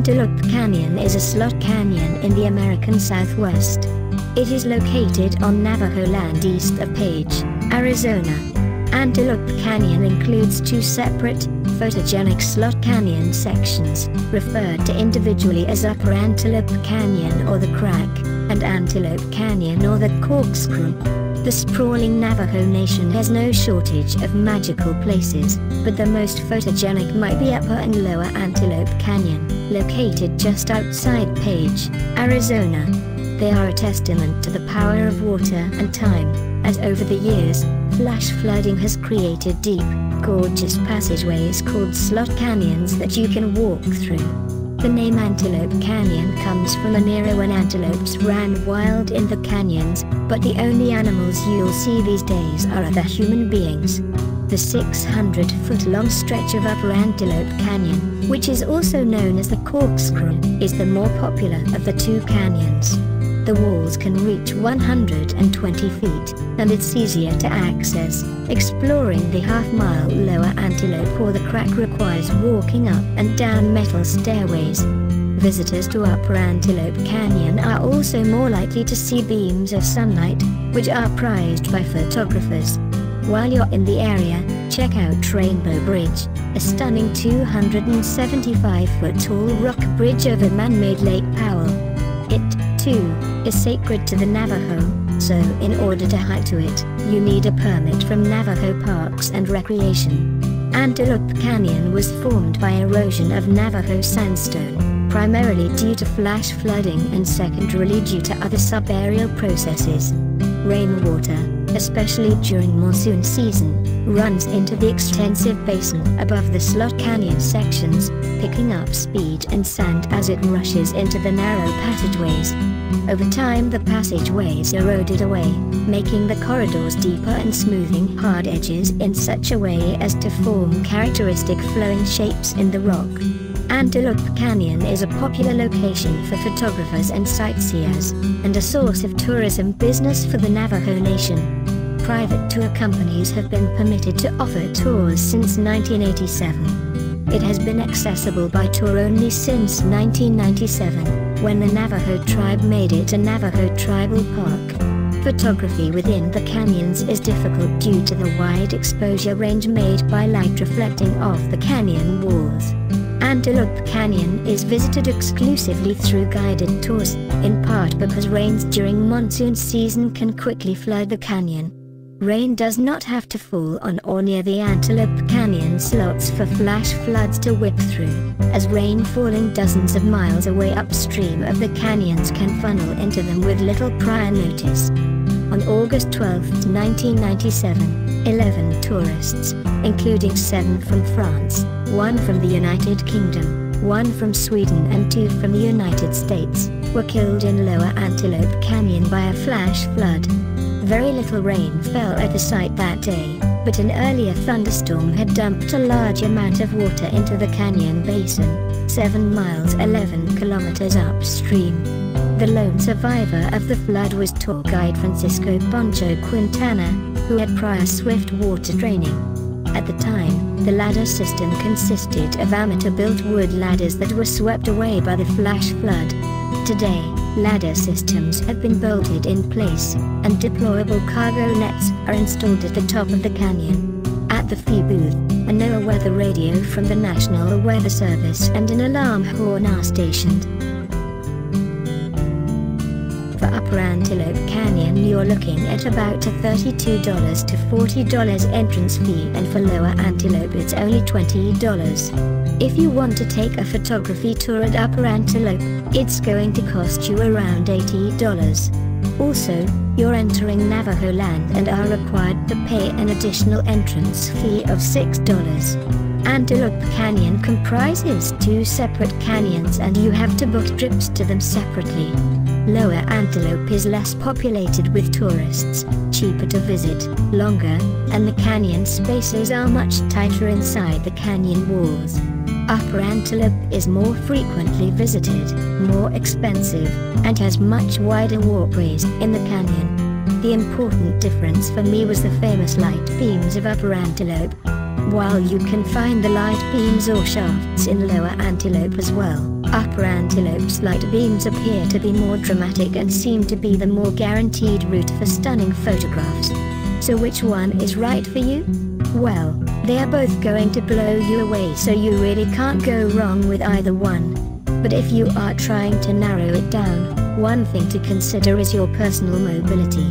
Antelope Canyon is a slot canyon in the American Southwest. It is located on Navajo land east of Page, Arizona. Antelope Canyon includes two separate, photogenic slot canyon sections, referred to individually as Upper Antelope Canyon or the Crack, and Antelope Canyon or the Corkscrew. The sprawling Navajo Nation has no shortage of magical places, but the most photogenic might be Upper and Lower Antelope Canyon, located just outside Page, Arizona. They are a testament to the power of water and time, as over the years, flash flooding has created deep, gorgeous passageways called slot canyons that you can walk through. The name Antelope Canyon comes from an era when antelopes ran wild in the canyons, but the only animals you'll see these days are other human beings. The 600-foot-long stretch of Upper Antelope Canyon, which is also known as the Corkscrew, is the more popular of the two canyons. The walls can reach 120 feet, and it's easier to access. Exploring the half-mile Lower Antelope or the Crack requires walking up and down metal stairways. Visitors to Upper Antelope Canyon are also more likely to see beams of sunlight, which are prized by photographers. While you're in the area, check out Rainbow Bridge, a stunning 275-foot tall rock bridge over man-made Lake Powell. It, too, is sacred to the Navajo, so in order to hike to it, you need a permit from Navajo Parks and Recreation. Antelope Canyon was formed by erosion of Navajo sandstone, primarily due to flash flooding and secondarily due to other subaerial processes. Rainwater, especially during monsoon season, runs into the extensive basin above the slot canyon sections, picking up speed and sand as it rushes into the narrow passageways. Over time the passageways eroded away, making the corridors deeper and smoothing hard edges in such a way as to form characteristic flowing shapes in the rock. Antelope Canyon is a popular location for photographers and sightseers, and a source of tourism business for the Navajo Nation. Private tour companies have been permitted to offer tours since 1987. It has been accessible by tour only since 1997, when the Navajo tribe made it a Navajo Tribal Park. Photography within the canyons is difficult due to the wide exposure range made by light reflecting off the canyon walls. Antelope Canyon is visited exclusively through guided tours, in part because rains during monsoon season can quickly flood the canyon. Rain does not have to fall on or near the Antelope Canyon slots for flash floods to whip through, as rain falling dozens of miles away upstream of the canyons can funnel into them with little prior notice. On August 12, 1997, 11 tourists, including 7 from France, 1 from the United Kingdom, 1 from Sweden and 2 from the United States, were killed in Lower Antelope Canyon by a flash flood. Very little rain fell at the site that day, but an earlier thunderstorm had dumped a large amount of water into the canyon basin, 7 miles 11 kilometers upstream. The lone survivor of the flood was tour guide Francisco Poncho Quintana, who had prior swift water training. At the time, the ladder system consisted of amateur-built wood ladders that were swept away by the flash flood. Today, ladder systems have been bolted in place, and deployable cargo nets are installed at the top of the canyon. At the fee booth, a NOAA weather radio from the National Weather Service and an alarm horn are stationed. For Upper Antelope Canyon you're looking at about a $32 to $40 entrance fee, and for Lower Antelope it's only $20. If you want to take a photography tour at Upper Antelope, it's going to cost you around $80. Also, you're entering Navajo land and are required to pay an additional entrance fee of $6. Antelope Canyon comprises 2 separate canyons and you have to book trips to them separately. Lower Antelope is less populated with tourists, cheaper to visit, longer, and the canyon spaces are much tighter inside the canyon walls. Upper Antelope is more frequently visited, more expensive, and has much wider walkways in the canyon. The important difference for me was the famous light beams of Upper Antelope. While you can find the light beams or shafts in Lower Antelope as well, Upper Antelope's light beams appear to be more dramatic and seem to be the more guaranteed route for stunning photographs. So which one is right for you? Well, they are both going to blow you away, so you really can't go wrong with either one. But if you are trying to narrow it down, one thing to consider is your personal mobility.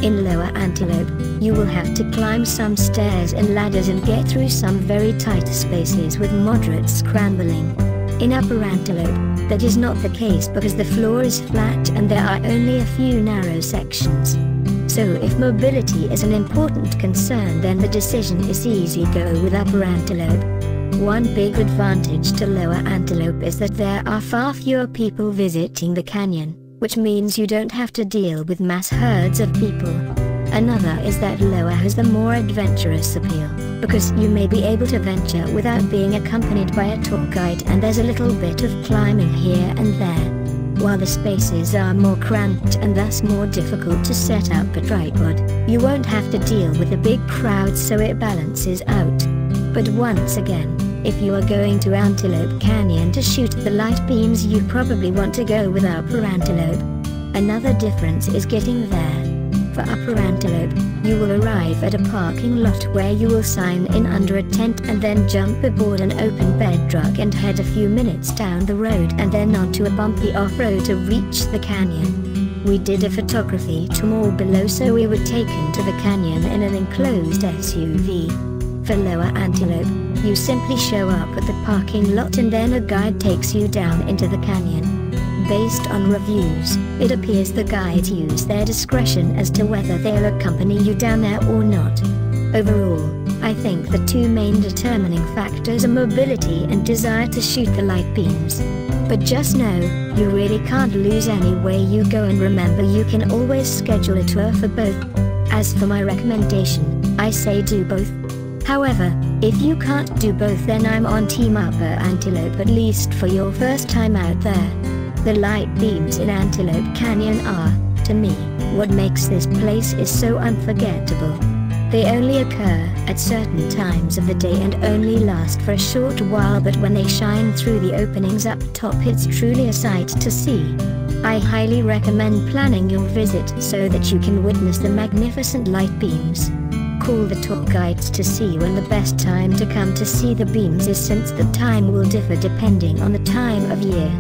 In Lower Antelope, you will have to climb some stairs and ladders and get through some very tight spaces with moderate scrambling. In Upper Antelope, that is not the case because the floor is flat and there are only a few narrow sections. So if mobility is an important concern, then the decision is easy: go with Upper Antelope. One big advantage to Lower Antelope is that there are far fewer people visiting the canyon, which means you don't have to deal with mass herds of people. Another is that Lower has the more adventurous appeal, because you may be able to venture without being accompanied by a tour guide, and there's a little bit of climbing here and there. While the spaces are more cramped and thus more difficult to set up a tripod, you won't have to deal with a big crowd, so it balances out. But once again, if you are going to Antelope Canyon to shoot the light beams, you probably want to go with Upper Antelope. Another difference is getting there. For Upper Antelope, you will arrive at a parking lot where you will sign in under a tent and then jump aboard an open bed truck and head a few minutes down the road and then onto a bumpy off-road to reach the canyon. We did a photography tour below, so we were taken to the canyon in an enclosed SUV. For Lower Antelope, you simply show up at the parking lot and then a guide takes you down into the canyon. Based on reviews, it appears the guides use their discretion as to whether they'll accompany you down there or not. Overall, I think the two main determining factors are mobility and desire to shoot the light beams. But just know, you really can't lose any way you go, and remember, you can always schedule a tour for both. As for my recommendation, I say do both. However, if you can't do both, then I'm on Team Upper Antelope, at least for your first time out there. The light beams in Antelope Canyon are, to me, what makes this place is so unforgettable. They only occur at certain times of the day and only last for a short while, but when they shine through the openings up top, it's truly a sight to see. I highly recommend planning your visit so that you can witness the magnificent light beams. Call the tour guides to see when the best time to come to see the beams is, since the time will differ depending on the time of year.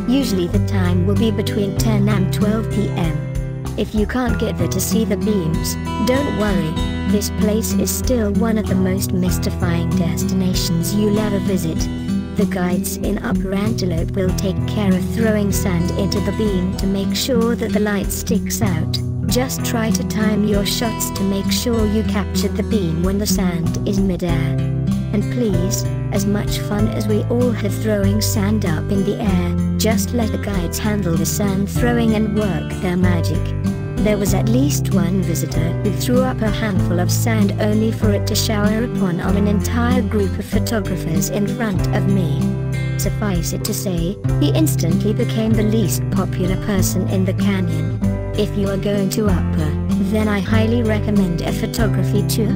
Usually the time will be between 10 and 12 p.m. If you can't get there to see the beams, don't worry, this place is still one of the most mystifying destinations you'll ever visit. The guides in Upper Antelope will take care of throwing sand into the beam to make sure that the light sticks out. Just try to time your shots to make sure you captured the beam when the sand is mid-air. And please, as much fun as we all have throwing sand up in the air, just let the guides handle the sand throwing and work their magic. There was at least one visitor who threw up a handful of sand only for it to shower upon an entire group of photographers in front of me. Suffice it to say, he instantly became the least popular person in the canyon. If you are going to Upper, then I highly recommend a photography tour.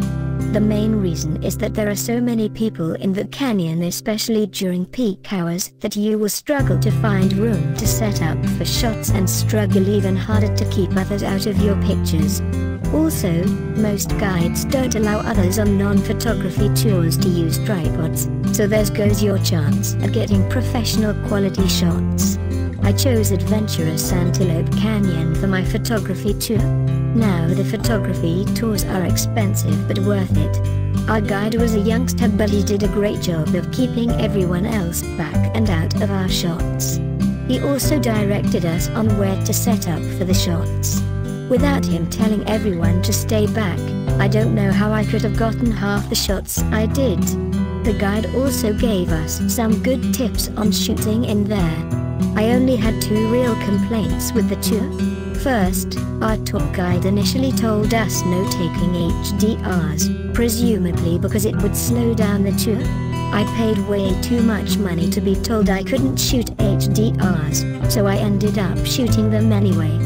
The main reason is that there are so many people in the canyon, especially during peak hours, that you will struggle to find room to set up for shots and struggle even harder to keep others out of your pictures. Also, most guides don't allow others on non-photography tours to use tripods, so there goes your chance at getting professional quality shots. I chose Adventurous Antelope Canyon for my photography tour. Now, the photography tours are expensive but worth it. Our guide was a youngster, but he did a great job of keeping everyone else back and out of our shots. He also directed us on where to set up for the shots. Without him telling everyone to stay back, I don't know how I could have gotten half the shots I did. The guide also gave us some good tips on shooting in there. I only had 2 real complaints with the tour. First, our tour guide initially told us no taking HDRs, presumably because it would slow down the tour. I paid way too much money to be told I couldn't shoot HDRs, so I ended up shooting them anyway.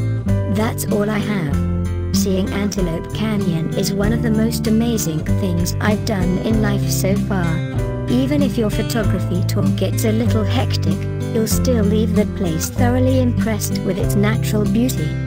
That's all I have. Seeing Antelope Canyon is one of the most amazing things I've done in life so far. Even if your photography tour gets a little hectic, you'll still leave the place thoroughly impressed with its natural beauty.